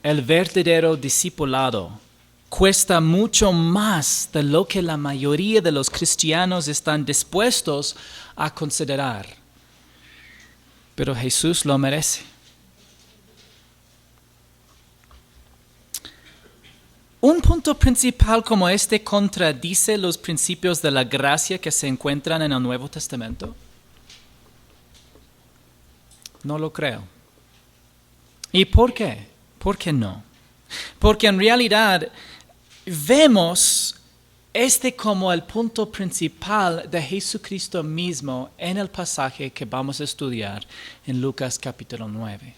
el verdadero discipulado cuesta mucho más de lo que la mayoría de los cristianos están dispuestos a considerar. Pero Jesús lo merece. Un punto principal como este contradice los principios de la gracia que se encuentran en el Nuevo Testamento. No lo creo. ¿Y por qué? ¿Por qué no? Porque en realidad vemos este como el punto principal de Jesucristo mismo en el pasaje que vamos a estudiar en Lucas capítulo 9.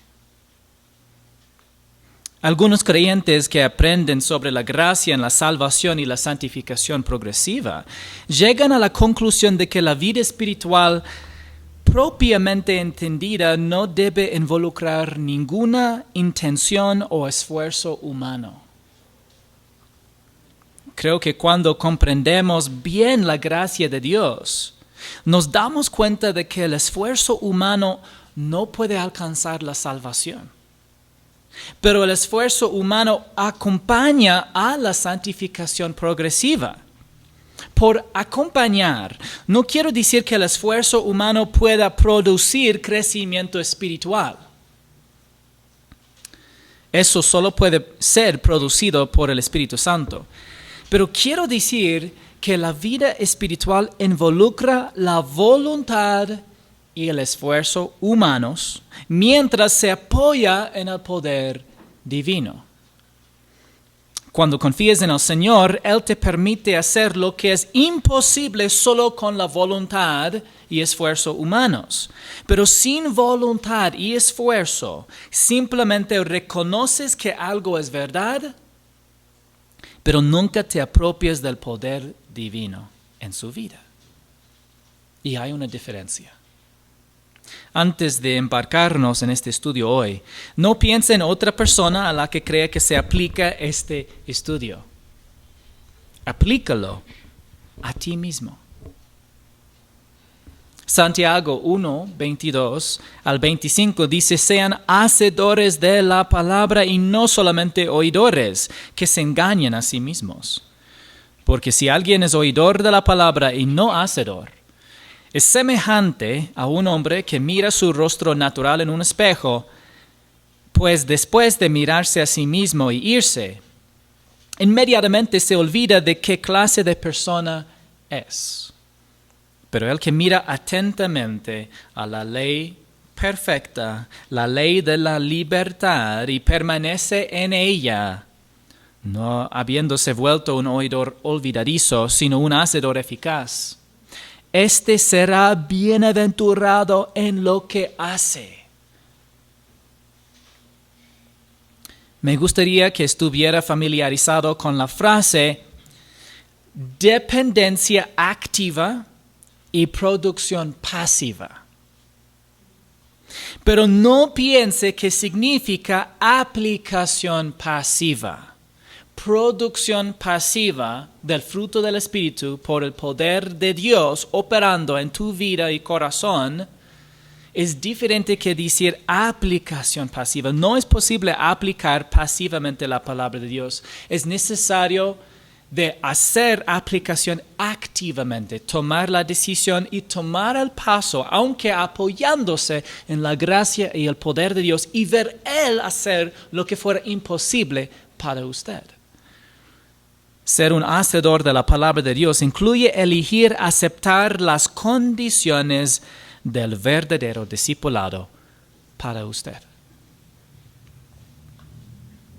Algunos creyentes que aprenden sobre la gracia en la salvación y la santificación progresiva llegan a la conclusión de que la vida espiritual propiamente entendida no debe involucrar ninguna intención o esfuerzo humano. Creo que cuando comprendemos bien la gracia de Dios, nos damos cuenta de que el esfuerzo humano no puede alcanzar la salvación. Pero el esfuerzo humano acompaña a la santificación progresiva. Por acompañar, no quiero decir que el esfuerzo humano pueda producir crecimiento espiritual. Eso solo puede ser producido por el Espíritu Santo. Pero quiero decir que la vida espiritual involucra la voluntad y el esfuerzo humanos, mientras se apoya en el poder divino. Cuando confías en el Señor, Él te permite hacer lo que es imposible solo con la voluntad y esfuerzo humanos. Pero sin voluntad y esfuerzo, simplemente reconoces que algo es verdad, pero nunca te apropias del poder divino en su vida. Y hay una diferencia. Antes de embarcarnos en este estudio hoy, no piense en otra persona a la que crea que se aplica este estudio. Aplícalo a ti mismo. Santiago 1, 22 al 25 dice: sean hacedores de la palabra y no solamente oidores, que se engañan a sí mismos. Porque si alguien es oidor de la palabra y no hacedor, es semejante a un hombre que mira su rostro natural en un espejo, pues después de mirarse a sí mismo y irse, inmediatamente se olvida de qué clase de persona es. Pero el que mira atentamente a la ley perfecta, la ley de la libertad, y permanece en ella, no habiéndose vuelto un oidor olvidadizo, sino un hacedor eficaz, este será bienaventurado en lo que hace. Me gustaría que estuviera familiarizado con la frase dependencia activa y producción pasiva. Pero no piense que significa aplicación pasiva. Producción pasiva del fruto del Espíritu por el poder de Dios operando en tu vida y corazón es diferente que decir aplicación pasiva. No es posible aplicar pasivamente la palabra de Dios. Es necesario de hacer aplicación activamente, tomar la decisión y tomar el paso, aunque apoyándose en la gracia y el poder de Dios, y ver Él hacer lo que fuera imposible para usted. Ser un hacedor de la palabra de Dios incluye elegir aceptar las condiciones del verdadero discipulado para usted.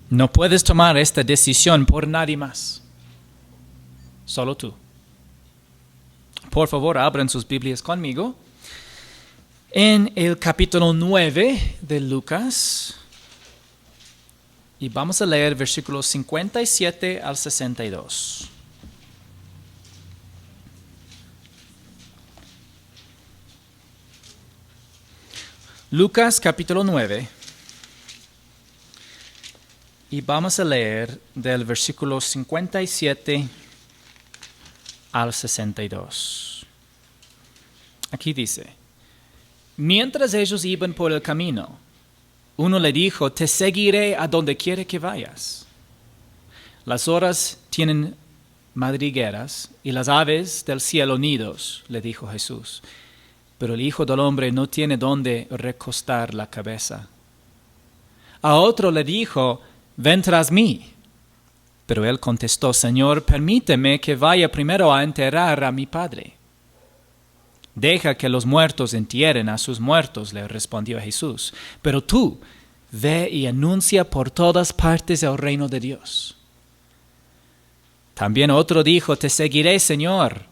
No puedes tomar esta decisión por nadie más. Solo tú. Por favor, abran sus Biblias conmigo en el capítulo 9 de Lucas. Y vamos a leer versículos 57 al 62. Lucas capítulo 9. Y vamos a leer del versículo 57 al 62. Aquí dice: mientras ellos iban por el camino, Uno le dijo, te seguiré a donde quiera que vayas. Las horas tienen madrigueras y las aves del cielo nidos, le dijo Jesús. Pero el Hijo del Hombre no tiene dónde recostar la cabeza. A otro le dijo, ven tras mí. Pero él contestó, Señor, permíteme que vaya primero a enterrar a mi Padre. Deja que los muertos entierren a sus muertos, le respondió Jesús. Pero tú, ve y anuncia por todas partes el reino de Dios. También otro dijo, te seguiré, Señor.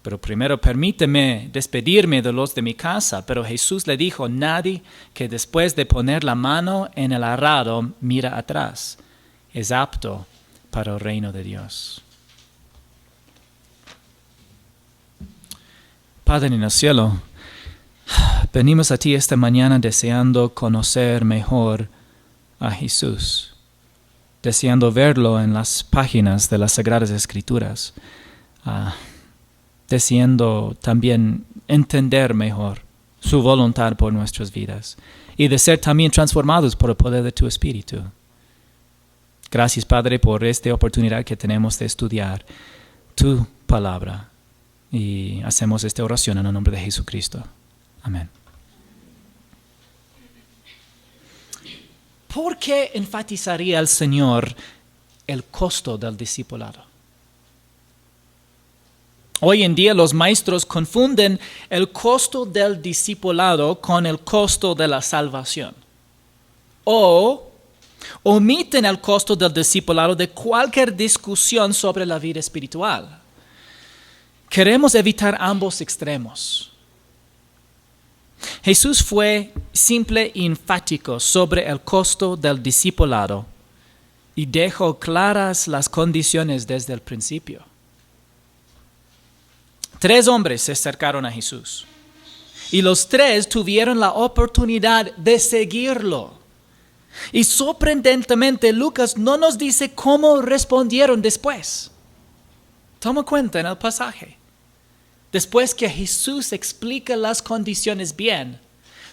Pero primero permíteme despedirme de los de mi casa. Pero Jesús le dijo, nadie que después de poner la mano en el arado mira atrás es apto para el reino de Dios. Padre en el cielo, venimos a ti esta mañana deseando conocer mejor a Jesús, deseando verlo en las páginas de las Sagradas Escrituras, deseando también entender mejor su voluntad por nuestras vidas y de ser también transformados por el poder de tu Espíritu. Gracias, Padre, por esta oportunidad que tenemos de estudiar tu palabra. Y hacemos esta oración en el nombre de Jesucristo. Amén. ¿Por qué enfatizaría el Señor el costo del discipulado? Hoy en día los maestros confunden el costo del discipulado con el costo de la salvación. O omiten el costo del discipulado de cualquier discusión sobre la vida espiritual. Queremos evitar ambos extremos. Jesús fue simple e enfático sobre el costo del discipulado y dejó claras las condiciones desde el principio. 3 hombres se acercaron a Jesús y los 3 tuvieron la oportunidad de seguirlo. Y sorprendentemente Lucas no nos dice cómo respondieron después. Toma cuenta en el pasaje. Después que Jesús explica las condiciones bien,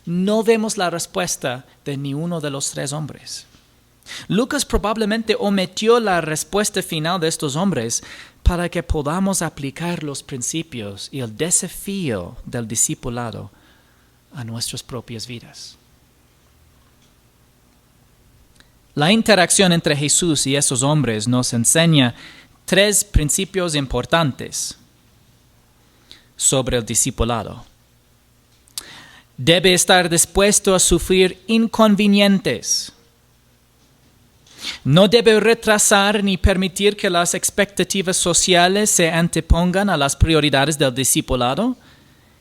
no vemos la respuesta de ni uno de los 3 hombres. Lucas probablemente omitió la respuesta final de estos hombres para que podamos aplicar los principios y el desafío del discipulado a nuestras propias vidas. La interacción entre Jesús y esos hombres nos enseña 3 principios importantes sobre el discipulado. Debe estar dispuesto a sufrir inconvenientes. No debe retrasar ni permitir que las expectativas sociales se antepongan a las prioridades del discipulado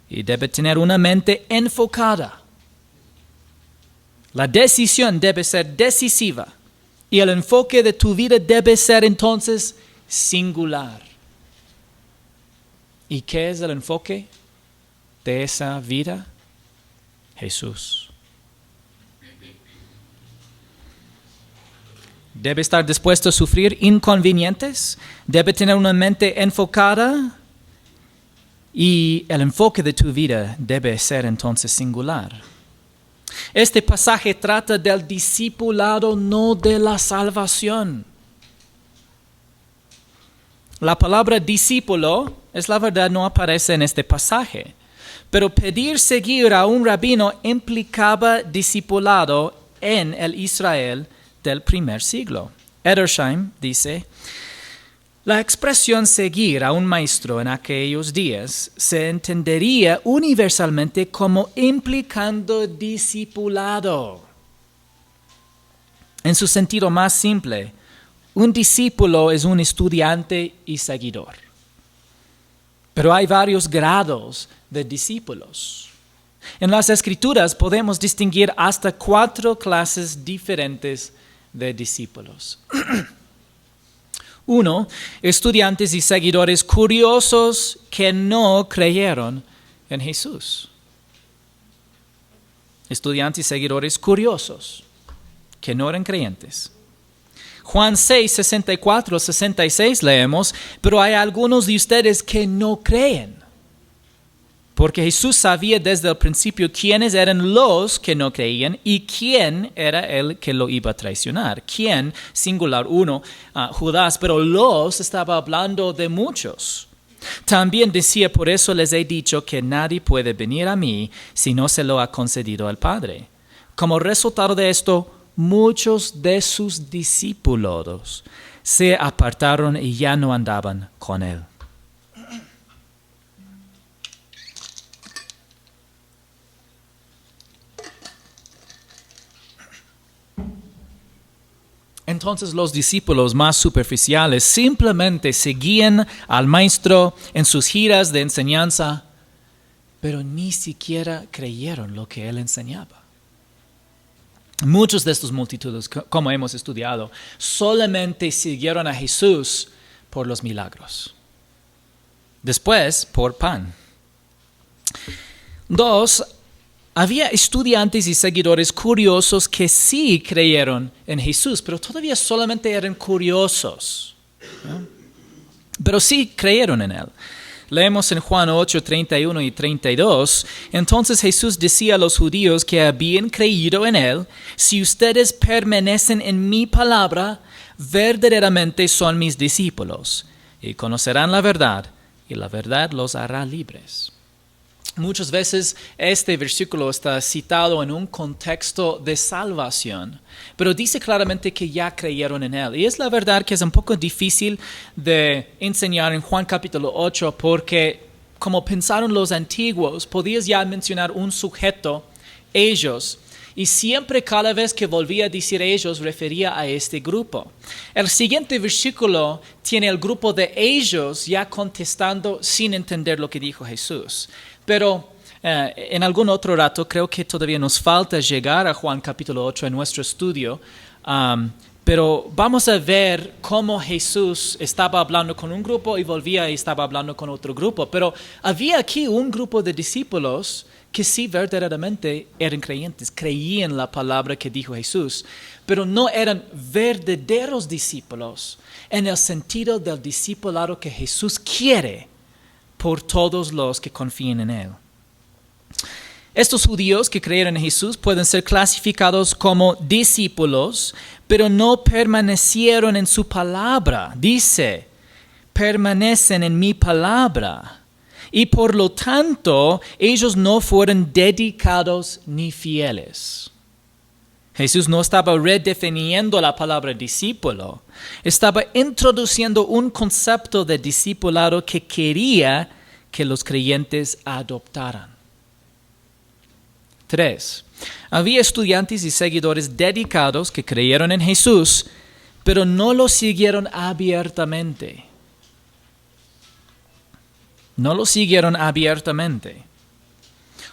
y debe tener una mente enfocada. La decisión debe ser decisiva y el enfoque de tu vida debe ser entonces singular. ¿Y qué es el enfoque de esa vida? Jesús. Debe estar dispuesto a sufrir inconvenientes, debe tener una mente enfocada y el enfoque de tu vida debe ser entonces singular. Este pasaje trata del discipulado, no de la salvación. La palabra discípulo, es la verdad, no aparece en este pasaje. Pero pedir seguir a un rabino implicaba discipulado en el Israel del primer siglo. Edersheim dice, la expresión seguir a un maestro en aquellos días se entendería universalmente como implicando discipulado. En su sentido más simple, un discípulo es un estudiante y seguidor. Pero hay varios grados de discípulos. En las Escrituras podemos distinguir hasta 4 clases diferentes de discípulos. 1. Estudiantes y seguidores curiosos que no creyeron en Jesús. Estudiantes y seguidores curiosos que no eran creyentes. Juan 6, 64, 66 leemos, pero hay algunos de ustedes que no creen. porque Jesús sabía desde el principio quiénes eran los que no creían y quién era el que lo iba a traicionar. ¿Quién? Singular, uno, Judas, pero los estaba hablando de muchos. También decía, por eso les he dicho que nadie puede venir a mí si no se lo ha concedido el Padre. Como resultado de esto, muchos de sus discípulos se apartaron y ya no andaban con él. Entonces los discípulos más superficiales simplemente seguían al maestro en sus giras de enseñanza, pero ni siquiera creyeron lo que él enseñaba. Muchos de estos multitudes, como hemos estudiado, solamente siguieron a Jesús por los milagros. Después, por pan. 2. Había estudiantes y seguidores curiosos que sí creyeron en Jesús, pero todavía solamente eran curiosos, ¿no? Pero sí creyeron en él. Leemos en Juan 8, 31 y 32. Entonces Jesús decía a los judíos que habían creído en él: si ustedes permanecen en mi palabra, verdaderamente son mis discípulos, y conocerán la verdad, y la verdad los hará libres. Muchas veces este versículo está citado en un contexto de salvación, pero dice claramente que ya creyeron en él. Y es la verdad que es un poco difícil de enseñar en Juan capítulo 8 porque, como pensaron los antiguos, podías ya mencionar un sujeto, ellos, y siempre cada vez que volvía a decir ellos refería a este grupo. El siguiente versículo tiene el grupo de ellos ya contestando sin entender lo que dijo Jesús. Pero en algún otro rato creo que todavía nos falta llegar a Juan capítulo 8 en nuestro estudio, pero vamos a ver cómo Jesús estaba hablando con un grupo y volvía y estaba hablando con otro grupo. Pero había aquí un grupo de discípulos que sí verdaderamente eran creyentes, creían la palabra que dijo Jesús, pero no eran verdaderos discípulos en el sentido del discipulado que Jesús quiere por todos los que confíen en él. Estos judíos que creyeron en Jesús pueden ser clasificados como discípulos, pero no permanecieron en su palabra. Dice, permanecen en mi palabra. Y por lo tanto, ellos no fueron dedicados ni fieles. Jesús no estaba redefiniendo la palabra discípulo, estaba introduciendo un concepto de discipulado que quería que los creyentes adoptaran. 3. Había estudiantes y seguidores dedicados que creyeron en Jesús, pero no lo siguieron abiertamente. No lo siguieron abiertamente.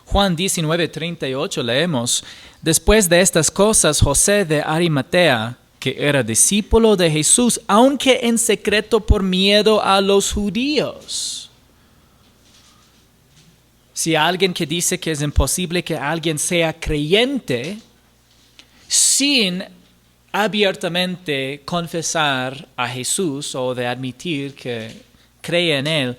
Juan 19:38 leemos: después de estas cosas, José de Arimatea, que era discípulo de Jesús, aunque en secreto por miedo a los judíos. Si alguien que dice que es imposible que alguien sea creyente sin abiertamente confesar a Jesús o de admitir que cree en él,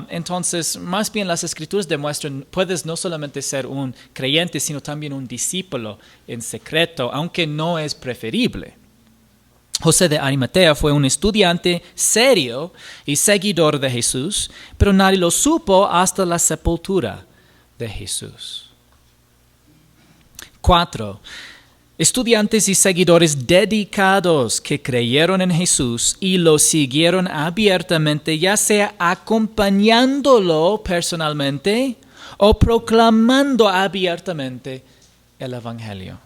entonces más bien las escrituras demuestran puedes no solamente ser un creyente sino también un discípulo en secreto, aunque no es preferible. José de Arimatea fue un estudiante serio y seguidor de Jesús, pero nadie lo supo hasta la sepultura de Jesús. 4. Estudiantes y seguidores dedicados que creyeron en Jesús y lo siguieron abiertamente, ya sea acompañándolo personalmente o proclamando abiertamente el Evangelio.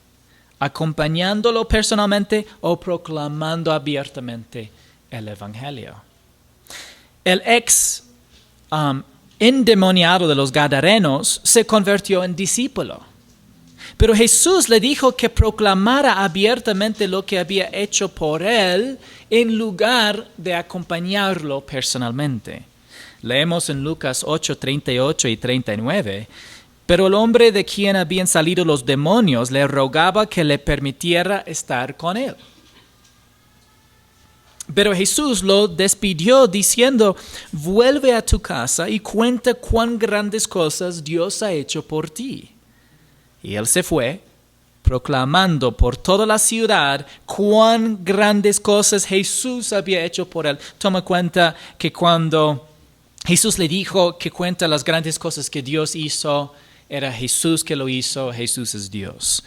Acompañándolo personalmente o proclamando abiertamente el Evangelio. El endemoniado de los Gadarenos se convirtió en discípulo. Pero Jesús le dijo que proclamara abiertamente lo que había hecho por él en lugar de acompañarlo personalmente. Leemos en Lucas 8, 38 y 39. Pero el hombre de quien habían salido los demonios le rogaba que le permitiera estar con él. Pero Jesús lo despidió diciendo, vuelve a tu casa y cuenta cuán grandes cosas Dios ha hecho por ti. Y él se fue, proclamando por toda la ciudad cuán grandes cosas Jesús había hecho por él. Toma cuenta que cuando Jesús le dijo que cuenta las grandes cosas que Dios hizo, era Jesús que lo hizo, Jesús es Dios.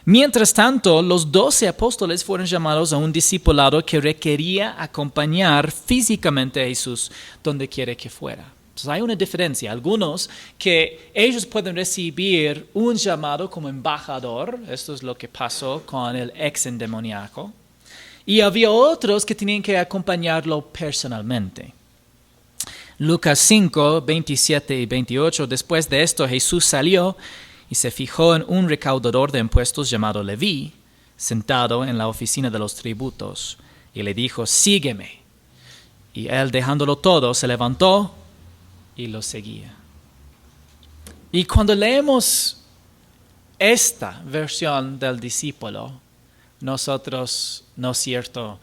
Mientras tanto, los 12 apóstoles fueron llamados a un discipulado que requería acompañar físicamente a Jesús donde quiera que fuera. Entonces hay una diferencia. Algunos que ellos pueden recibir un llamado como embajador, esto es lo que pasó con el ex endemoniaco, y había otros que tenían que acompañarlo personalmente. Lucas 5, 27 y 28, después de esto Jesús salió y se fijó en un recaudador de impuestos llamado Leví, sentado en la oficina de los tributos, y le dijo, sígueme. Y él, dejándolo todo, se levantó y lo seguía. Y cuando leemos esta versión del discípulo, nosotros, ¿no es cierto?,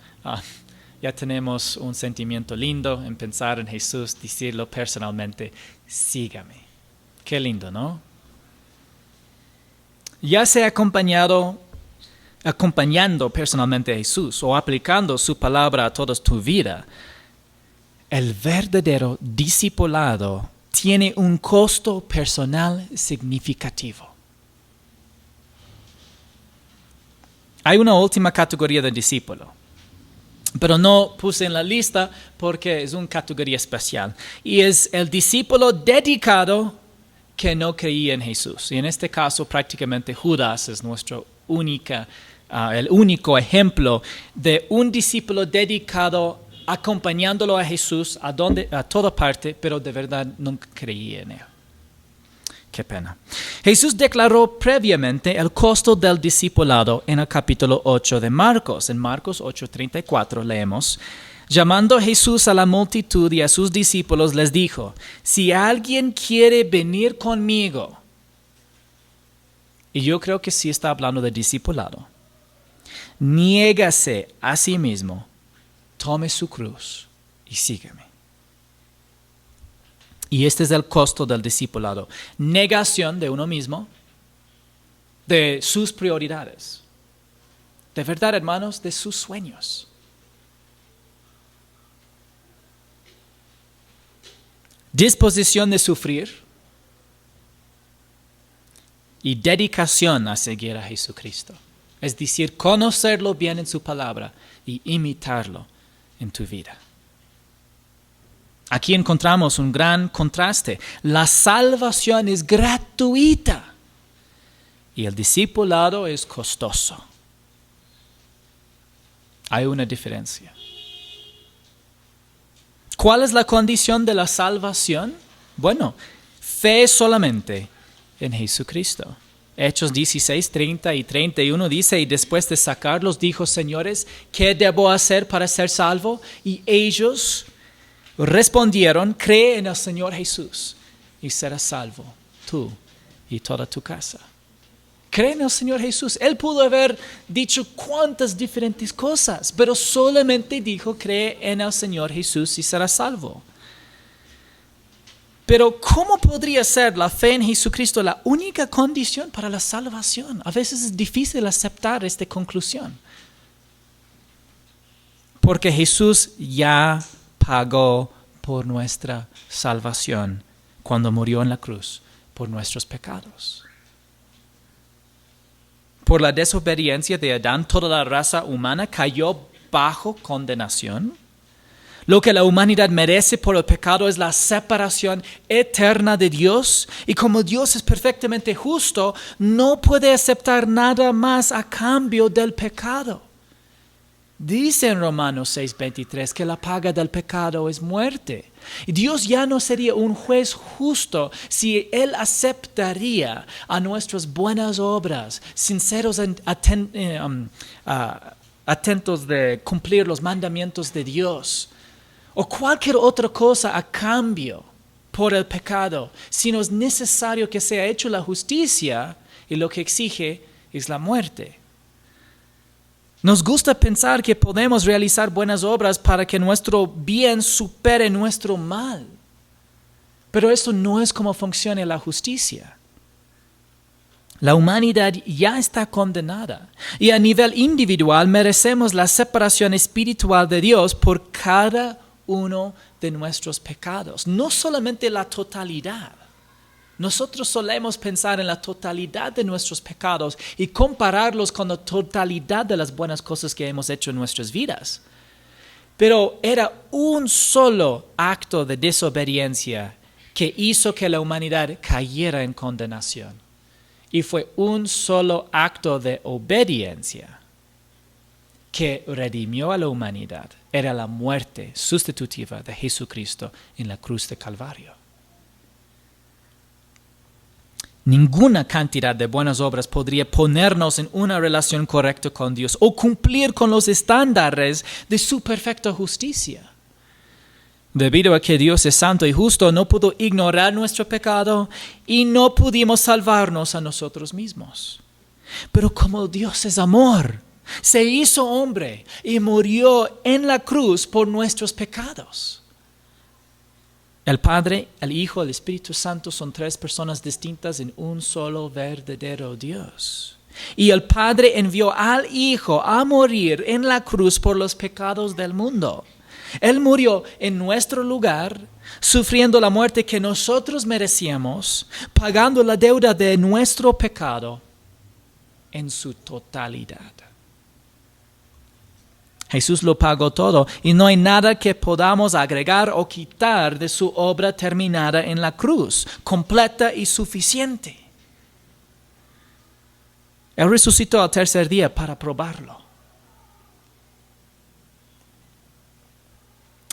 ya tenemos un sentimiento lindo en pensar en Jesús, decirlo personalmente, sígame. Qué lindo, ¿no? Ya sea acompañando personalmente a Jesús o aplicando su palabra a toda tu vida, el verdadero discipulado tiene un costo personal significativo. Hay una última categoría de discípulo, pero no puse en la lista porque es una categoría especial. Y es el discípulo dedicado que no creía en Jesús. Y en este caso prácticamente Judas es el único ejemplo de un discípulo dedicado acompañándolo a Jesús a toda parte, pero de verdad nunca creía en él. Qué pena. Jesús declaró previamente el costo del discipulado en el capítulo 8 de Marcos. En Marcos 8:34 leemos, llamando Jesús a la multitud y a sus discípulos les dijo, si alguien quiere venir conmigo, y yo creo que sí está hablando de discipulado, niégase a sí mismo, tome su cruz y sígueme. Y este es el costo del discipulado. Negación de uno mismo, de sus prioridades. De verdad, hermanos, de sus sueños. Disposición de sufrir y dedicación a seguir a Jesucristo. Es decir, conocerlo bien en su palabra y imitarlo en tu vida. Aquí encontramos un gran contraste. La salvación es gratuita y el discipulado es costoso. Hay una diferencia. ¿Cuál es la condición de la salvación? Bueno, fe solamente en Jesucristo. Hechos 16, 30 y 31 dice, y después de sacarlos dijo, señores, ¿qué debo hacer para ser salvo? Y ellos respondieron, cree en el Señor Jesús y serás salvo, tú y toda tu casa. Cree en el Señor Jesús. Él pudo haber dicho cuántas diferentes cosas, pero solamente dijo, cree en el Señor Jesús y serás salvo. Pero ¿cómo podría ser la fe en Jesucristo la única condición para la salvación? A veces es difícil aceptar esta conclusión. Porque Jesús ya pagó por nuestra salvación cuando murió en la cruz por nuestros pecados. Por la desobediencia de Adán, toda la raza humana cayó bajo condenación. Lo que la humanidad merece por el pecado es la separación eterna de Dios. Y como Dios es perfectamente justo, no puede aceptar nada más a cambio del pecado. Dice en Romanos 6:23 que la paga del pecado es muerte. Y Dios ya no sería un juez justo si Él aceptaría a nuestras buenas obras, sinceros, atentos de cumplir los mandamientos de Dios, o cualquier otra cosa a cambio por el pecado, sino es necesario que sea hecho la justicia y lo que exige es la muerte. Nos gusta pensar que podemos realizar buenas obras para que nuestro bien supere nuestro mal. Pero eso no es como funciona la justicia. La humanidad ya está condenada y a nivel individual merecemos la separación espiritual de Dios por cada uno de nuestros pecados, no solamente la totalidad. Nosotros solemos pensar en la totalidad de nuestros pecados y compararlos con la totalidad de las buenas cosas que hemos hecho en nuestras vidas. Pero era un solo acto de desobediencia que hizo que la humanidad cayera en condenación. Y fue un solo acto de obediencia que redimió a la humanidad. Era la muerte sustitutiva de Jesucristo en la cruz de Calvario. Ninguna cantidad de buenas obras podría ponernos en una relación correcta con Dios o cumplir con los estándares de su perfecta justicia. Debido a que Dios es santo y justo, no pudo ignorar nuestro pecado y no pudimos salvarnos a nosotros mismos. Pero como Dios es amor, se hizo hombre y murió en la cruz por nuestros pecados. El Padre, el Hijo, el Espíritu Santo son tres personas distintas en un solo verdadero Dios. Y el Padre envió al Hijo a morir en la cruz por los pecados del mundo. Él murió en nuestro lugar, sufriendo la muerte que nosotros merecíamos, pagando la deuda de nuestro pecado en su totalidad. Jesús lo pagó todo y no hay nada que podamos agregar o quitar de su obra terminada en la cruz, completa y suficiente. Él resucitó al tercer día para probarlo.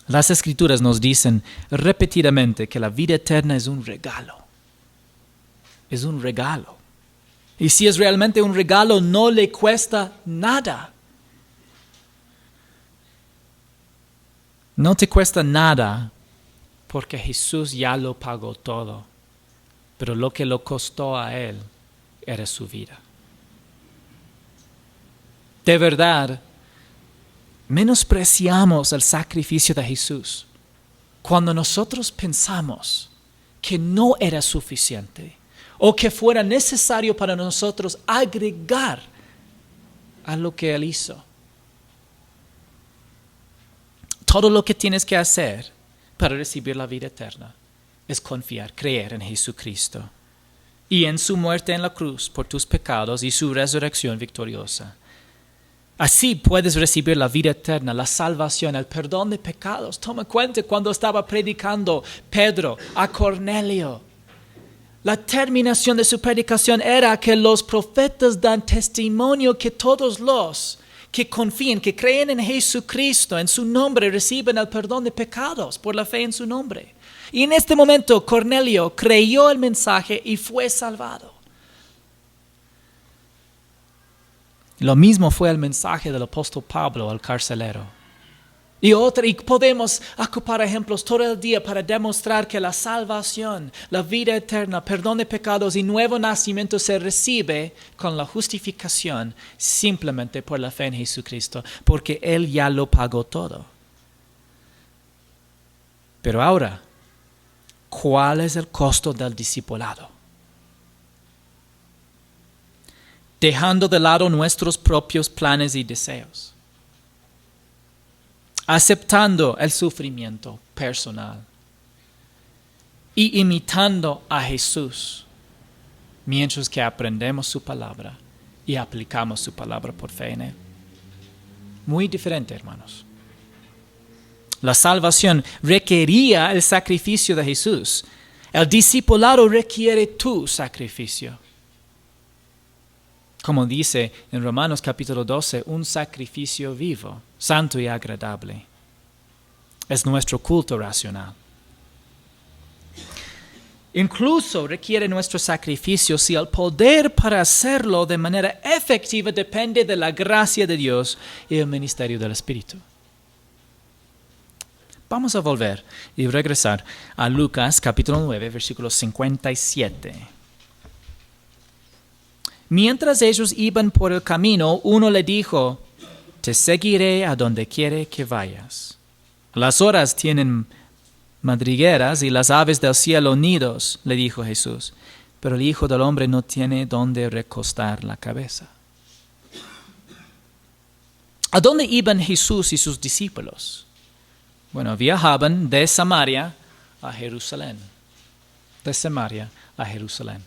Las Escrituras nos dicen repetidamente que la vida eterna es un regalo. Es un regalo. Y si es realmente un regalo, no le cuesta nada. No te cuesta nada porque Jesús ya lo pagó todo. Pero lo que lo costó a Él era su vida. De verdad, menospreciamos el sacrificio de Jesús cuando nosotros pensamos que no era suficiente o que fuera necesario para nosotros agregar a lo que Él hizo. Todo lo que tienes que hacer para recibir la vida eterna es confiar, creer en Jesucristo y en su muerte en la cruz por tus pecados y su resurrección victoriosa. Así puedes recibir la vida eterna, la salvación, el perdón de pecados. Toma cuenta cuando estaba predicando Pedro a Cornelio. La terminación de su predicación era que los profetas dan testimonio que todos los que confíen, que creen en Jesucristo, en su nombre, reciben el perdón de pecados por la fe en su nombre. Y en este momento Cornelio creyó el mensaje y fue salvado. Lo mismo fue el mensaje del apóstol Pablo al carcelero. Y podemos ocupar ejemplos todo el día para demostrar que la salvación, la vida eterna, perdón de pecados y nuevo nacimiento se recibe con la justificación simplemente por la fe en Jesucristo, porque Él ya lo pagó todo. Pero ahora, ¿cuál es el costo del discipulado? Dejando de lado nuestros propios planes y deseos, aceptando el sufrimiento personal y imitando a Jesús mientras que aprendemos su palabra y aplicamos su palabra por fe en Él. Muy diferente, hermanos. La salvación requería el sacrificio de Jesús. El discipulado requiere tu sacrificio. Como dice en Romanos capítulo 12, un sacrificio vivo, santo y agradable. Es nuestro culto racional. Incluso requiere nuestro sacrificio si el poder para hacerlo de manera efectiva depende de la gracia de Dios y el ministerio del Espíritu. Vamos a volver y regresar a Lucas capítulo 9, versículo 57. Mientras ellos iban por el camino, uno le dijo: te seguiré a donde quiere que vayas. Las horas tienen madrigueras y las aves del cielo nidos, le dijo Jesús, pero el Hijo del Hombre no tiene donde recostar la cabeza. ¿A dónde iban Jesús y sus discípulos? Bueno, viajaban de Samaria a Jerusalén. De Samaria a Jerusalén.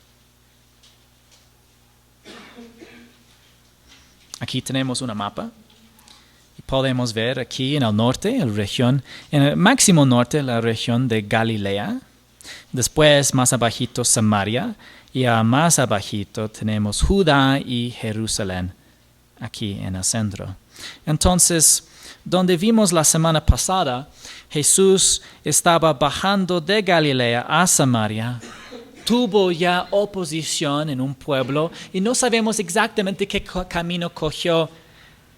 Aquí tenemos una mapa. Y podemos ver aquí en el norte, en el máximo norte, la región de Galilea. Después, más abajito, Samaria. Y más abajito tenemos Judá y Jerusalén, aquí en el centro. Entonces, donde vimos la semana pasada, Jesús estaba bajando de Galilea a Samaria. Tuvo ya oposición en un pueblo y no sabemos exactamente qué camino cogió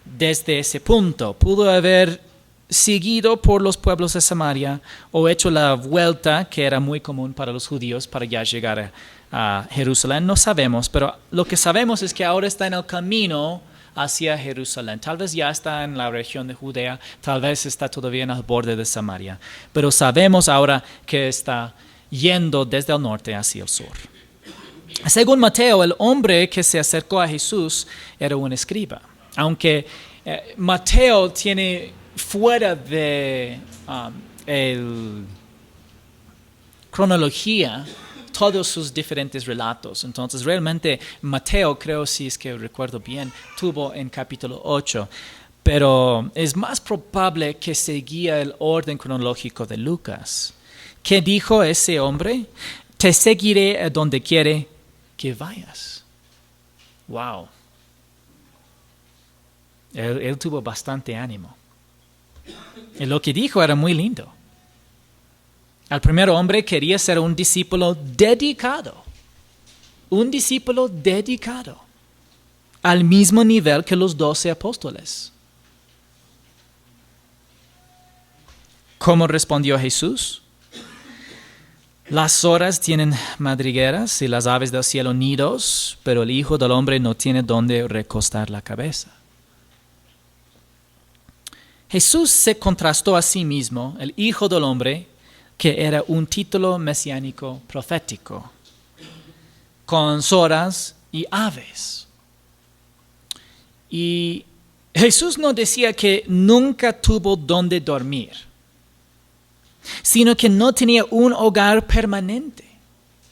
desde ese punto. Pudo haber seguido por los pueblos de Samaria o hecho la vuelta que era muy común para los judíos para ya llegar a Jerusalén. No sabemos, pero lo que sabemos es que ahora está en el camino hacia Jerusalén. Tal vez ya está en la región de Judea, tal vez está todavía en el borde de Samaria, pero sabemos ahora que está yendo desde el norte hacia el sur. Según Mateo, el hombre que se acercó a Jesús era un escriba. Aunque Mateo tiene fuera de cronología todos sus diferentes relatos. Entonces, realmente Mateo, creo, si es que recuerdo bien, tuvo en capítulo 8. Pero es más probable que seguía el orden cronológico de Lucas. ¿Qué dijo ese hombre? Te seguiré a donde quiere que vayas. Wow. Él tuvo bastante ánimo. Y lo que dijo era muy lindo. El primer hombre quería ser un discípulo dedicado. Un discípulo dedicado. Al mismo nivel que los 12 apóstoles. ¿Cómo respondió Jesús? Las horas tienen madrigueras y las aves del cielo nidos, pero el Hijo del Hombre no tiene donde recostar la cabeza. Jesús se contrastó a sí mismo, el Hijo del Hombre, que era un título mesiánico profético, con horas y aves. Y Jesús no decía que nunca tuvo donde dormir, sino que no tenía un hogar permanente.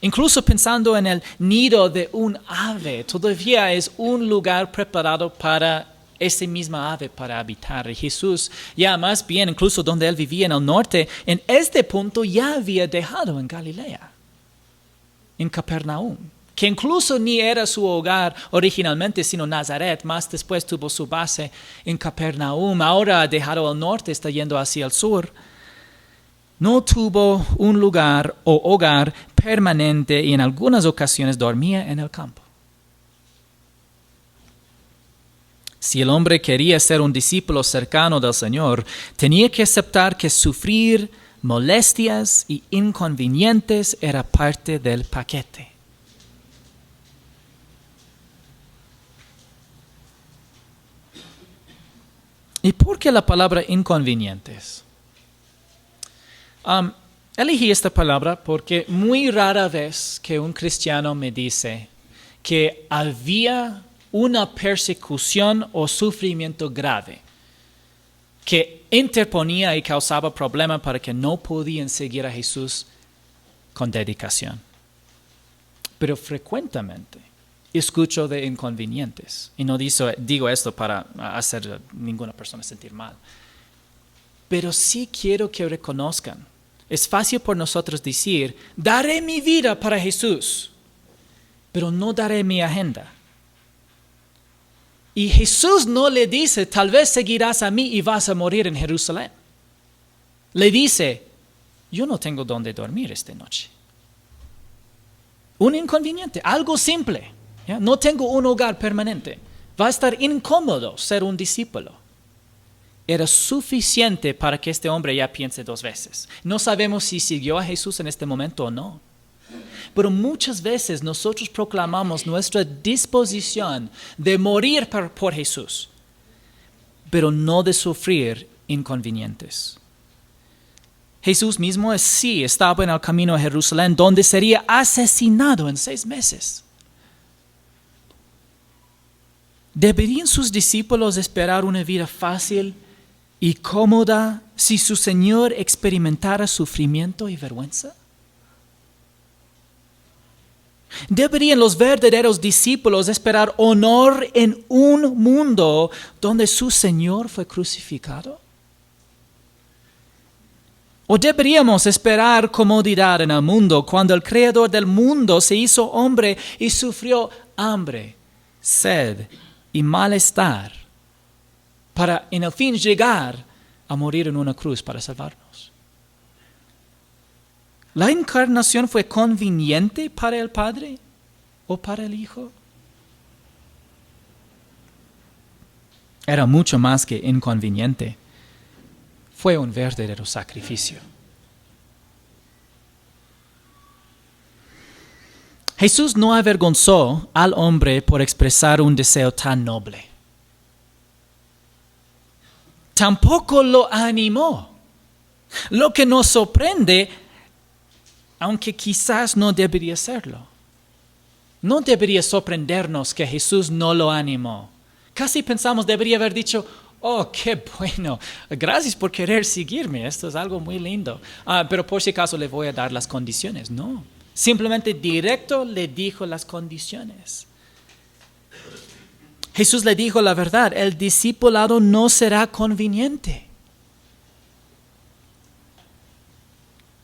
Incluso pensando en el nido de un ave, todavía es un lugar preparado para esa misma ave para habitar. Y Jesús, ya más bien, incluso donde él vivía en el norte, en este punto ya había dejado en Galilea, en Capernaum, que incluso ni era su hogar originalmente, sino Nazaret. Más después tuvo su base en Capernaum. Ahora ha dejado el norte, está yendo hacia el sur. No tuvo un lugar o hogar permanente y en algunas ocasiones dormía en el campo. Si el hombre quería ser un discípulo cercano del Señor, tenía que aceptar que sufrir molestias y inconvenientes era parte del paquete. ¿Y por qué la palabra inconvenientes? Elegí esta palabra porque muy rara vez que un cristiano me dice que había una persecución o sufrimiento grave que interponía y causaba problemas para que no podían seguir a Jesús con dedicación. Pero frecuentemente escucho de inconvenientes. Y no digo esto para hacer a ninguna persona sentir mal. Pero sí quiero que reconozcan. Es fácil por nosotros decir, daré mi vida para Jesús, pero no daré mi agenda. Y Jesús no le dice, tal vez seguirás a mí y vas a morir en Jerusalén. Le dice, yo no tengo dónde dormir esta noche. Un inconveniente, algo simple. ¿Ya? No tengo un hogar permanente. Va a estar incómodo ser un discípulo. Era suficiente para que este hombre ya piense 2 veces. No sabemos si siguió a Jesús en este momento o no. Pero muchas veces nosotros proclamamos nuestra disposición de morir por Jesús. pero no de sufrir inconvenientes. Jesús mismo sí estaba en el camino a Jerusalén, donde sería asesinado en 6 meses. ¿Deberían sus discípulos esperar una vida fácil y cómoda si su Señor experimentara sufrimiento y vergüenza? ¿Deberían los verdaderos discípulos esperar honor en un mundo donde su Señor fue crucificado? ¿O deberíamos esperar comodidad en el mundo cuando el Creador del mundo se hizo hombre y sufrió hambre, sed y malestar para en el fin llegar a morir en una cruz para salvarnos? ¿La encarnación fue conveniente para el Padre o para el Hijo? Era mucho más que inconveniente. Fue un verdadero sacrificio. Jesús no avergonzó al hombre por expresar un deseo tan noble. Tampoco lo animó. Lo que nos sorprende, aunque quizás no debería serlo, no debería sorprendernos que Jesús no lo animó. Casi pensamos debería haber dicho: oh, qué bueno, gracias por querer seguirme, esto es algo muy lindo. Pero por si acaso le voy a dar las condiciones. No, simplemente directo le dijo las condiciones. Jesús le dijo la verdad: el discipulado no será conveniente.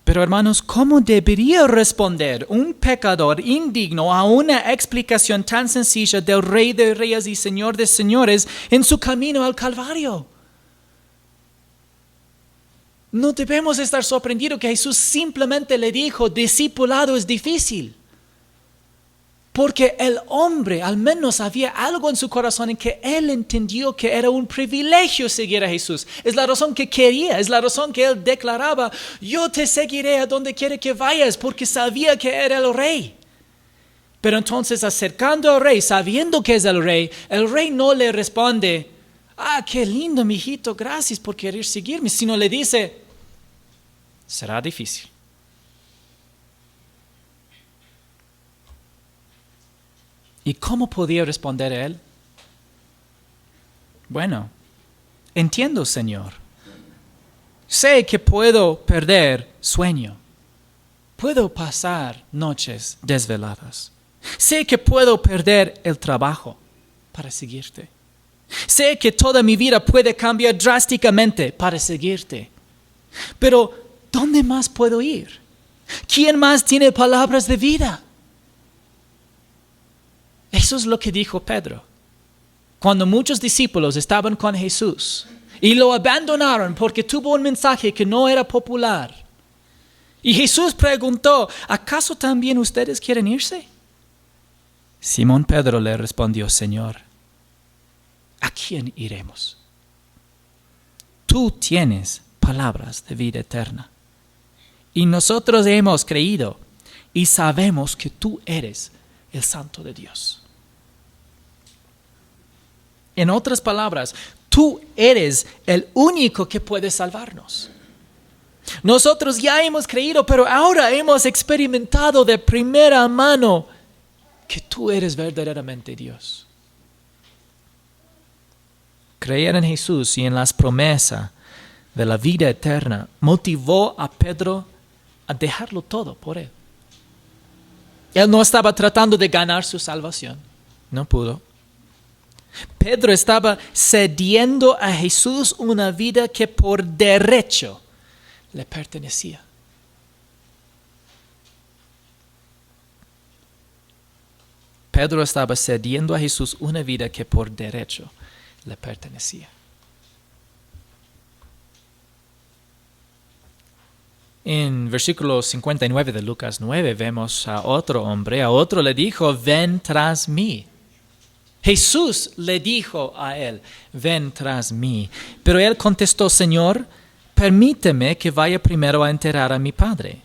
Pero hermanos, ¿cómo debería responder un pecador indigno a una explicación tan sencilla del Rey de Reyes y Señor de Señores en su camino al Calvario? No debemos estar sorprendidos que Jesús simplemente le dijo: discipulado es difícil. Porque el hombre al menos había algo en su corazón en que él entendió que era un privilegio seguir a Jesús. Es la razón que quería, es la razón que él declaraba: yo te seguiré a donde quiera que vayas, porque sabía que era el Rey. Pero entonces, acercando al Rey, sabiendo que es el Rey no le responde: qué lindo, mijito, gracias por querer seguirme, sino le dice: será difícil. ¿Y cómo podía responder él? Bueno, entiendo, Señor. Sé que puedo perder sueño. Puedo pasar noches desveladas. Sé que puedo perder el trabajo para seguirte. Sé que toda mi vida puede cambiar drásticamente para seguirte. Pero, ¿dónde más puedo ir? ¿Quién más tiene palabras de vida? Eso es lo que dijo Pedro. Cuando muchos discípulos estaban con Jesús y lo abandonaron porque tuvo un mensaje que no era popular. Y Jesús preguntó: ¿acaso también ustedes quieren irse? Simón Pedro le respondió: Señor, ¿a quién iremos? Tú tienes palabras de vida eterna. Y nosotros hemos creído y sabemos que tú eres el Santo de Dios. En otras palabras, tú eres el único que puede salvarnos. Nosotros ya hemos creído, pero ahora hemos experimentado de primera mano que tú eres verdaderamente Dios. Creer en Jesús y en las promesas de la vida eterna motivó a Pedro a dejarlo todo por él. Él no estaba tratando de ganar su salvación. No pudo. Pedro estaba cediendo a Jesús una vida que por derecho le pertenecía. Pedro estaba cediendo a Jesús una vida que por derecho le pertenecía. En versículo 59 de Lucas 9 vemos a otro hombre, a otro le dijo: ven tras mí. Jesús le dijo a él: ven tras mí. Pero él contestó: Señor, permíteme que vaya primero a enterrar a mi padre.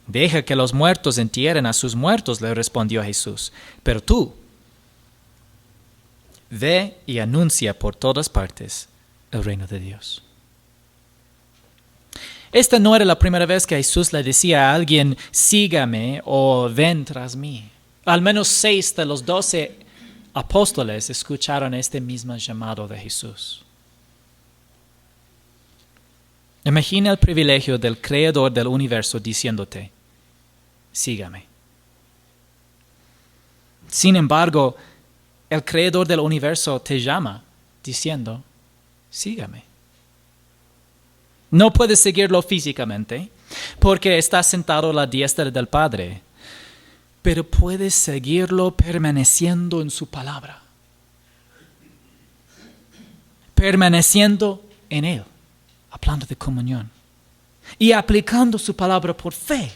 Deja que los muertos entierren a sus muertos, le respondió Jesús. Pero tú, ve y anuncia por todas partes el reino de Dios. Esta no era la primera vez que Jesús le decía a alguien, sígame o ven tras mí. Al menos 6 de los 12 apóstoles escucharon este mismo llamado de Jesús. Imagina el privilegio del Creador del universo diciéndote, sígame. Sin embargo, el Creador del universo te llama diciendo, sígame. No puedes seguirlo físicamente porque está sentado a la diestra del Padre, pero puedes seguirlo permaneciendo en su palabra, permaneciendo en Él, hablando de comunión y aplicando su palabra por fe,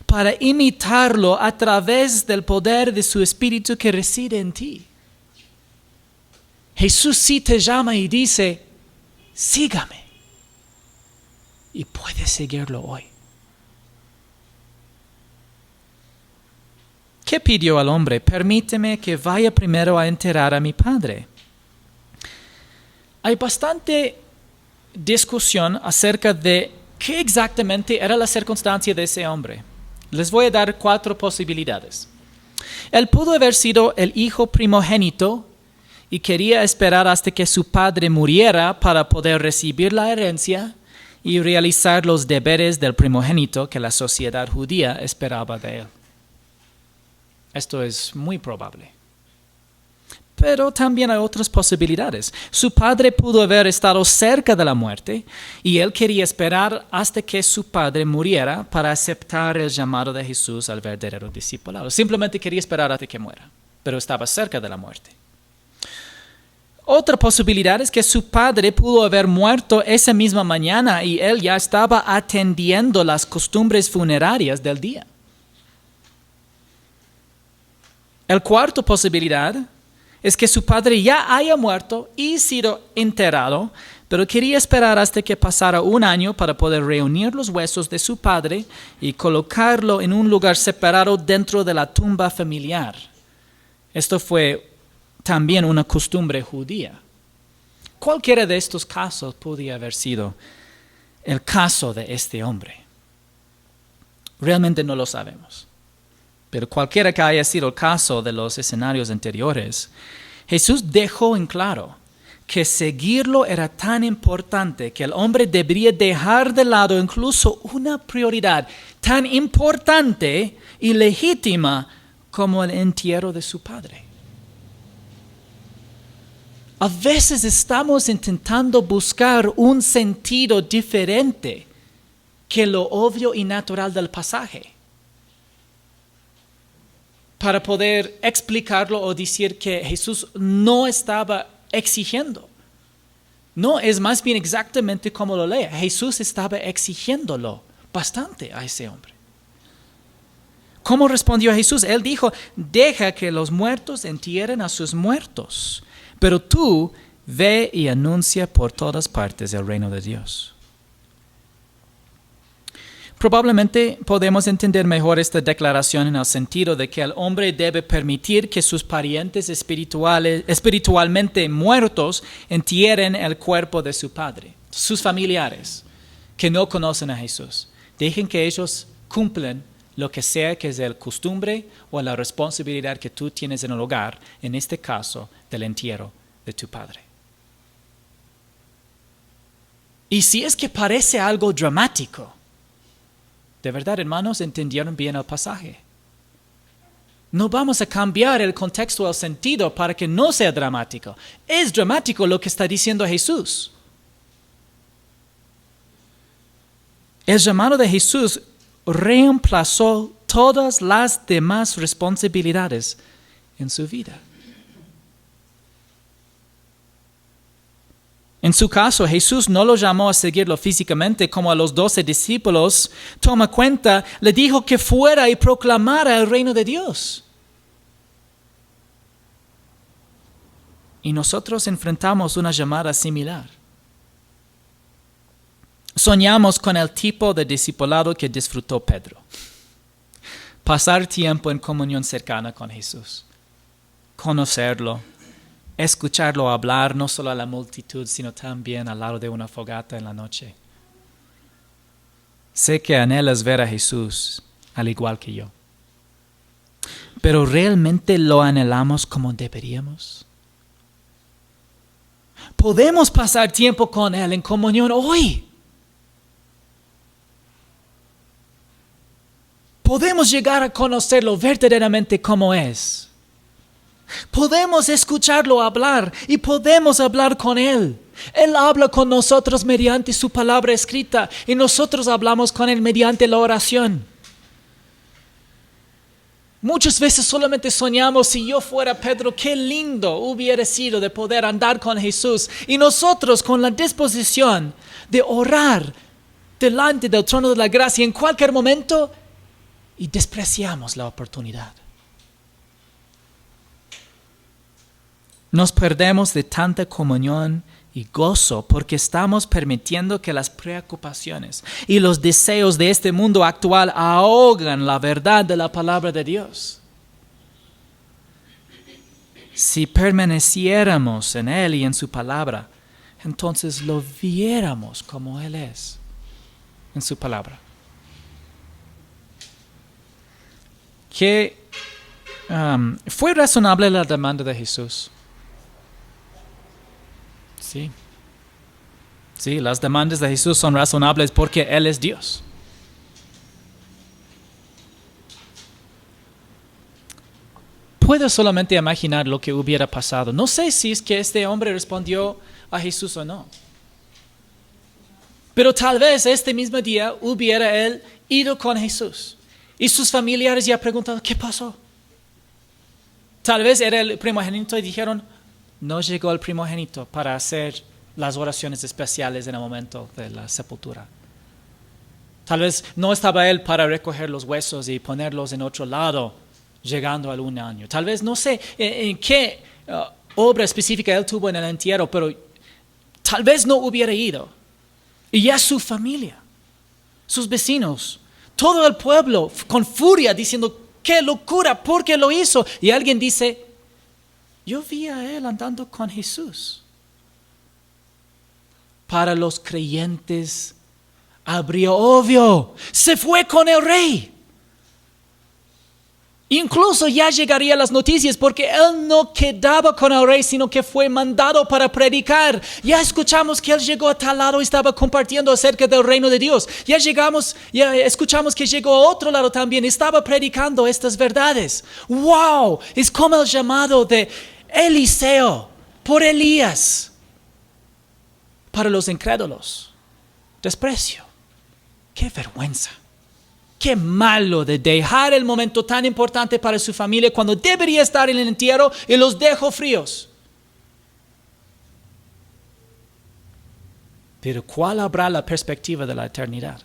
para imitarlo a través del poder de su Espíritu que reside en ti. Jesús sí te llama y dice, sígame. Y puedes seguirlo hoy. ¿Qué pidió al hombre? Permíteme que vaya primero a enterrar a mi padre. Hay bastante discusión acerca de qué exactamente era la circunstancia de ese hombre. Les voy a dar 4 posibilidades. Él pudo haber sido el hijo primogénito y quería esperar hasta que su padre muriera para poder recibir la herencia y realizar los deberes del primogénito que la sociedad judía esperaba de él. Esto es muy probable. Pero también hay otras posibilidades. Su padre pudo haber estado cerca de la muerte y él quería esperar hasta que su padre muriera para aceptar el llamado de Jesús al verdadero discipulado. Simplemente quería esperar hasta que muera, pero estaba cerca de la muerte. Otra posibilidad es que su padre pudo haber muerto esa misma mañana y él ya estaba atendiendo las costumbres funerarias del día. La cuarta posibilidad es que su padre ya haya muerto y sido enterrado, pero quería esperar hasta que pasara 1 año para poder reunir los huesos de su padre y colocarlo en un lugar separado dentro de la tumba familiar. Esto fue también una costumbre judía. Cualquiera de estos casos podía haber sido el caso de este hombre. Realmente no lo sabemos. Pero cualquiera que haya sido el caso de los escenarios anteriores, Jesús dejó en claro que seguirlo era tan importante que el hombre debería dejar de lado incluso una prioridad tan importante y legítima como el entierro de su padre. A veces estamos intentando buscar un sentido diferente que lo obvio y natural del pasaje, para poder explicarlo o decir que Jesús no estaba exigiendo. No, es más bien exactamente como lo lee. Jesús estaba exigiéndolo bastante a ese hombre. ¿Cómo respondió Jesús? Él dijo, deja que los muertos entierren a sus muertos, pero tú ve y anuncia por todas partes el reino de Dios. Probablemente podemos entender mejor esta declaración en el sentido de que el hombre debe permitir que sus parientes espiritualmente muertos entierren el cuerpo de su padre, sus familiares que no conocen a Jesús. Dejen que ellos cumplan lo que sea que es la costumbre o la responsabilidad que tú tienes en el hogar, en este caso, del entierro de tu padre. Y si es que parece algo dramático, de verdad, hermanos, entendieron bien el pasaje. No vamos a cambiar el contexto o el sentido para que no sea dramático. Es dramático lo que está diciendo Jesús. El llamado de Jesús reemplazó todas las demás responsabilidades en su vida. En su caso, Jesús no lo llamó a seguirlo físicamente como a los 12 discípulos. Toma cuenta, le dijo que fuera y proclamara el reino de Dios. Y nosotros enfrentamos una llamada similar. Soñamos con el tipo de discipulado que disfrutó Pedro. Pasar tiempo en comunión cercana con Jesús. Conocerlo, escucharlo hablar no solo a la multitud, sino también al lado de una fogata en la noche. Sé que anhelas ver a Jesús, al igual que yo. Pero ¿realmente lo anhelamos como deberíamos? Podemos pasar tiempo con Él en comunión hoy. Podemos llegar a conocerlo verdaderamente como es. Podemos escucharlo hablar y podemos hablar con Él. Él habla con nosotros mediante su palabra escrita y nosotros hablamos con Él mediante la oración. Muchas veces solamente soñamos, si yo fuera Pedro, qué lindo hubiera sido de poder andar con Jesús. Y nosotros con la disposición de orar delante del trono de la gracia en cualquier momento y despreciamos la oportunidad. Nos perdemos de tanta comunión y gozo porque estamos permitiendo que las preocupaciones y los deseos de este mundo actual ahogan la verdad de la palabra de Dios. Si permaneciéramos en Él y en su palabra, entonces lo viéramos como Él es en su palabra. ¿Fue razonable la demanda de Jesús? Sí, las demandas de Jesús son razonables porque Él es Dios. Puedo solamente imaginar lo que hubiera pasado. No sé si es que este hombre respondió a Jesús o no. Pero tal vez este mismo día hubiera él ido con Jesús. Y sus familiares ya preguntaron, ¿qué pasó? Tal vez era el primogénito y dijeron, no llegó el primogénito para hacer las oraciones especiales en el momento de la sepultura. Tal vez no estaba él para recoger los huesos y ponerlos en otro lado, llegando al 1 año. Tal vez no sé en qué obra específica él tuvo en el entierro, pero tal vez no hubiera ido. Y ya su familia, sus vecinos, todo el pueblo con furia diciendo, ¡qué locura! ¿Por qué lo hizo? Y alguien dice, yo vi a él andando con Jesús. Para los creyentes, abrió obvio, se fue con el rey. Incluso ya llegaría a las noticias porque él no quedaba con el rey, sino que fue mandado para predicar. Ya escuchamos que él llegó a tal lado y estaba compartiendo acerca del reino de Dios. Ya escuchamos que llegó a otro lado también, estaba predicando estas verdades. ¡Wow! Es como el llamado de Eliseo por Elías. Para los incrédulos, desprecio. ¡Qué vergüenza! ¡Qué malo de dejar el momento tan importante para su familia cuando debería estar en el entierro y los dejó fríos! Pero ¿cuál habrá la perspectiva de la eternidad?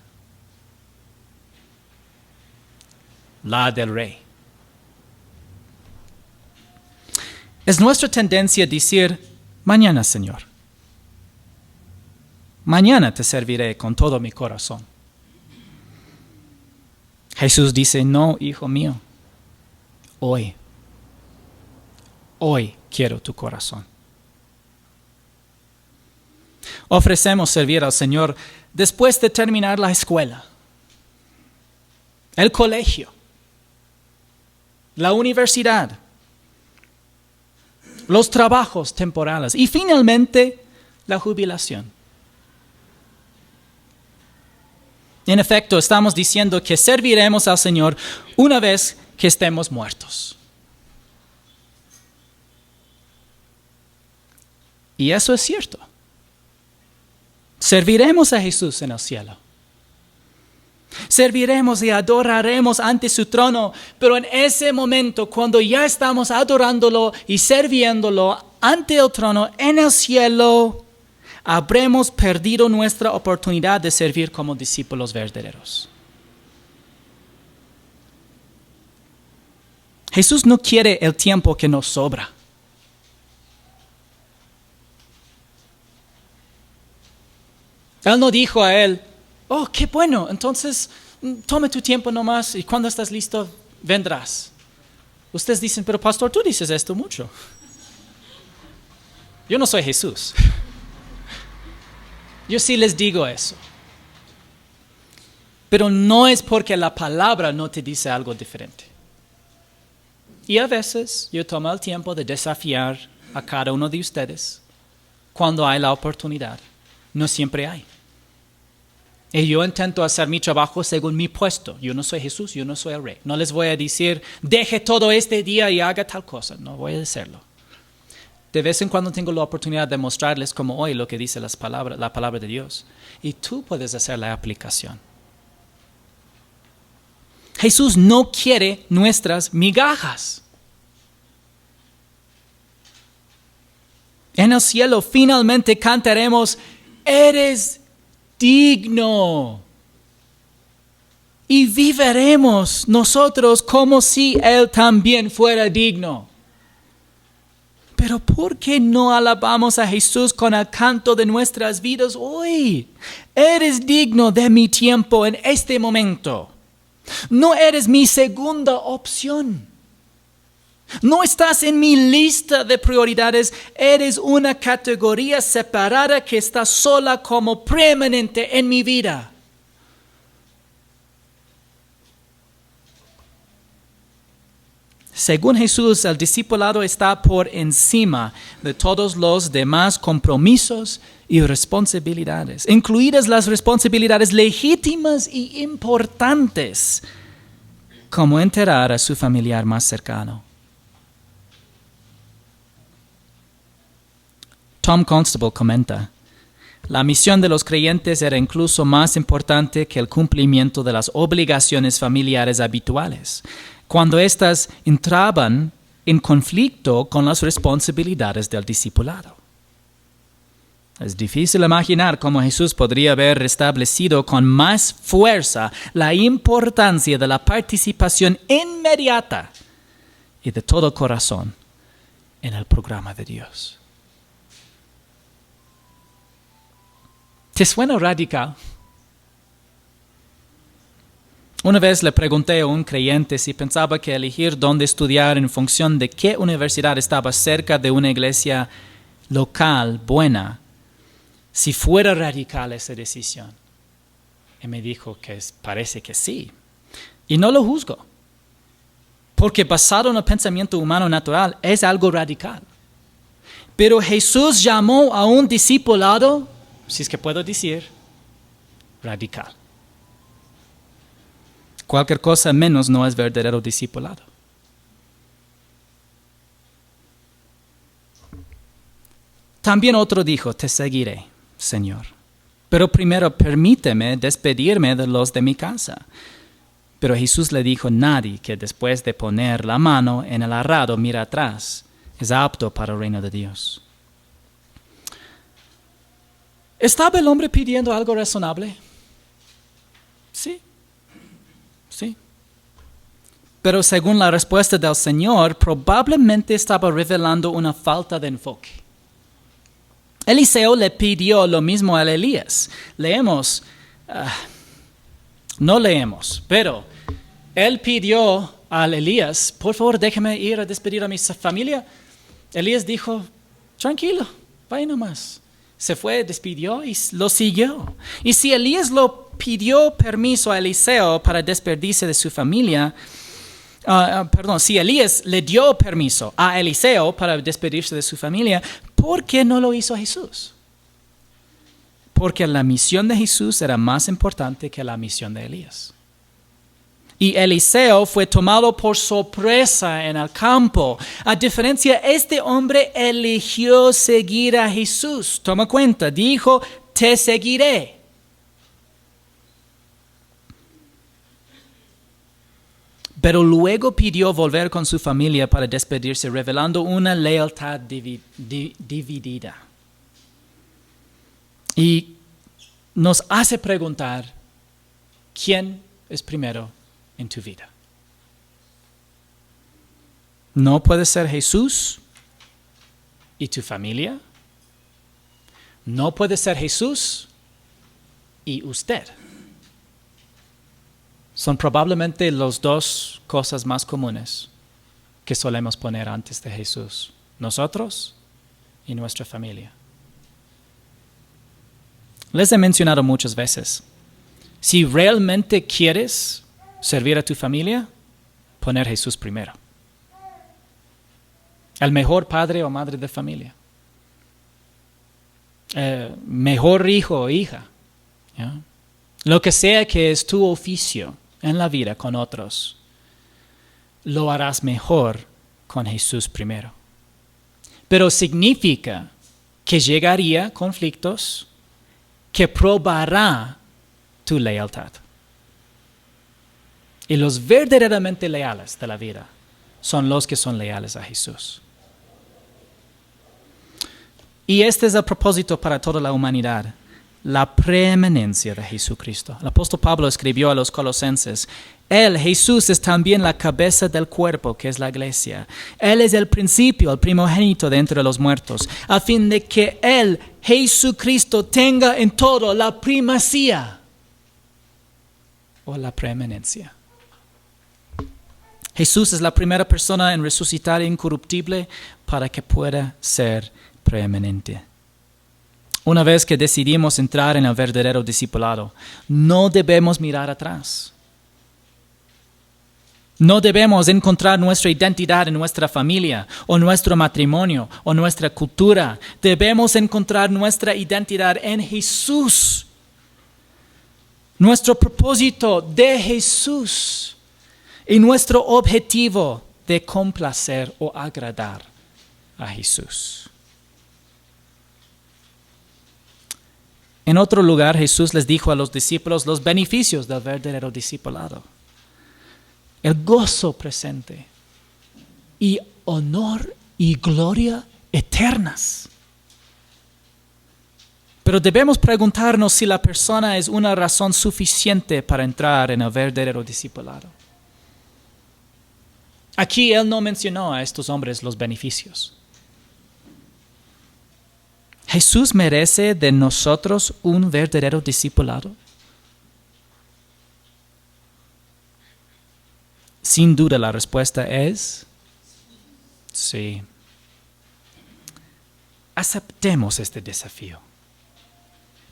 La del rey. Es nuestra tendencia decir, mañana, Señor. Mañana te serviré con todo mi corazón. Jesús dice, no, hijo mío, hoy quiero tu corazón. Ofrecemos servir al Señor después de terminar la escuela, el colegio, la universidad, los trabajos temporales y finalmente la jubilación. En efecto, estamos diciendo que serviremos al Señor una vez que estemos muertos. Y eso es cierto. Serviremos a Jesús en el cielo. Serviremos y adoraremos ante su trono, pero en ese momento, cuando ya estamos adorándolo y sirviéndolo ante el trono en el cielo, habremos perdido nuestra oportunidad de servir como discípulos verdaderos. Jesús no quiere el tiempo que nos sobra. Él no dijo a él, oh, qué bueno, entonces tome tu tiempo nomás y cuando estás listo, vendrás. Ustedes dicen, pero pastor, tú dices esto mucho. Yo no soy Jesús. Yo sí les digo eso. Pero no es porque la palabra no te dice algo diferente. Y a veces yo tomo el tiempo de desafiar a cada uno de ustedes cuando hay la oportunidad. No siempre hay. Y yo intento hacer mi trabajo según mi puesto. Yo no soy Jesús, yo no soy el rey. No les voy a decir, deje todo este día y haga tal cosa. No voy a hacerlo. De vez en cuando tengo la oportunidad de mostrarles como hoy lo que dice la palabra de Dios. Y tú puedes hacer la aplicación. Jesús no quiere nuestras migajas. En el cielo finalmente cantaremos, eres digno. Y viviremos nosotros como si Él también fuera digno. Pero ¿por qué no alabamos a Jesús con el canto de nuestras vidas hoy? Eres digno de mi tiempo en este momento. No eres mi segunda opción. No estás en mi lista de prioridades. Eres una categoría separada que está sola como preeminente en mi vida. Según Jesús, el discipulado está por encima de todos los demás compromisos y responsabilidades, incluidas las responsabilidades legítimas y importantes, como enterrar a su familiar más cercano. Tom Constable comenta, la misión de los creyentes era incluso más importante que el cumplimiento de las obligaciones familiares habituales, cuando éstas entraban en conflicto con las responsabilidades del discipulado. Es difícil imaginar cómo Jesús podría haber restablecido con más fuerza la importancia de la participación inmediata y de todo corazón en el programa de Dios. ¿Te suena radical? Una vez le pregunté a un creyente si pensaba que elegir dónde estudiar en función de qué universidad estaba cerca de una iglesia local buena, si fuera radical esa decisión. Y me dijo que parece que sí. Y no lo juzgo, porque basado en el pensamiento humano natural es algo radical. Pero Jesús llamó a un discipulado, si es que puedo decir, radical. Cualquier cosa menos no es verdadero discipulado. También otro dijo, te seguiré, Señor. Pero primero permíteme despedirme de los de mi casa. Pero Jesús le dijo, nadie que después de poner la mano en el arado mira atrás es apto para el reino de Dios. ¿Estaba el hombre pidiendo algo razonable? Sí. Sí. Pero según la respuesta del Señor, probablemente estaba revelando una falta de enfoque. Eliseo le pidió lo mismo a Elías. No leemos, pero él pidió a Elías, por favor déjame ir a despedir a mi familia. Elías dijo, tranquilo, vaya nomás. Se fue, despidió y lo siguió. Y si Elías lo pidió permiso a Eliseo para despedirse de su familia, si Elías le dio permiso a Eliseo para despedirse de su familia, ¿por qué no lo hizo Jesús? Porque la misión de Jesús era más importante que la misión de Elías. Y Eliseo fue tomado por sorpresa en el campo. A diferencia, este hombre eligió seguir a Jesús. Toma cuenta, dijo, te seguiré. Pero luego pidió volver con su familia para despedirse, revelando una lealtad dividida. Y nos hace preguntar, ¿quién es primero en tu vida? No puede ser Jesús y tu familia. No puede ser Jesús y usted. Son probablemente las dos cosas más comunes que solemos poner antes de Jesús. Nosotros y nuestra familia. Les he mencionado muchas veces, si realmente quieres servir a tu familia, poner a Jesús primero. El mejor padre o madre de familia. Mejor hijo o hija. ¿Ya? Lo que sea que es tu oficio en la vida con otros, lo harás mejor con Jesús primero. Pero significa que llegaría conflictos que probará tu lealtad. Y los verdaderamente leales de la vida son los que son leales a Jesús. Y este es el propósito para toda la humanidad, la preeminencia de Jesucristo. El apóstol Pablo escribió a los Colosenses: Él, Jesús, es también la cabeza del cuerpo, que es la iglesia. Él es el principio, el primogénito de entre los muertos, a fin de que Él, Jesucristo, tenga en todo la primacía o la preeminencia. Jesús es la primera persona en resucitar incorruptible para que pueda ser preeminente. Una vez que decidimos entrar en el verdadero discipulado, no debemos mirar atrás. No debemos encontrar nuestra identidad en nuestra familia, o nuestro matrimonio, o nuestra cultura. Debemos encontrar nuestra identidad en Jesús. Nuestro propósito de Jesús. Y nuestro objetivo de complacer o agradar a Jesús. En otro lugar, Jesús les dijo a los discípulos los beneficios del verdadero discipulado. El gozo presente y honor y gloria eternas. Pero debemos preguntarnos si la persona es una razón suficiente para entrar en el verdadero discipulado. Aquí él no mencionó a estos hombres los beneficios. ¿Jesús merece de nosotros un verdadero discipulado? Sin duda la respuesta es sí. Aceptemos este desafío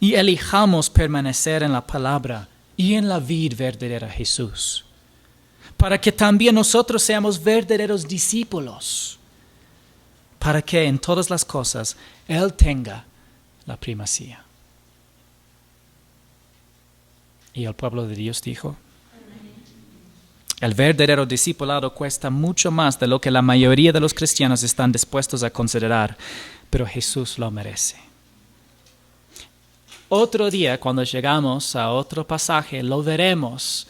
y elijamos permanecer en la palabra y en la vid verdadera Jesús, para que también nosotros seamos verdaderos discípulos, para que en todas las cosas Él tenga la primacía. Y el pueblo de Dios dijo: el verdadero discipulado cuesta mucho más de lo que la mayoría de los cristianos están dispuestos a considerar, pero Jesús lo merece. Otro día, cuando llegamos a otro pasaje, lo veremos,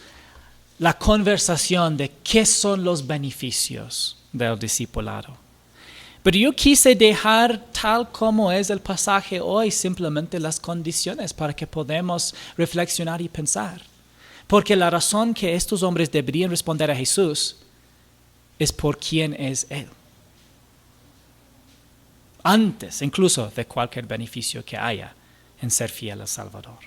la conversación de qué son los beneficios del discipulado. Pero yo quise dejar tal como es el pasaje hoy simplemente las condiciones para que podamos reflexionar y pensar. Porque la razón que estos hombres deberían responder a Jesús es por quién es Él. Antes incluso de cualquier beneficio que haya en ser fiel al Salvador.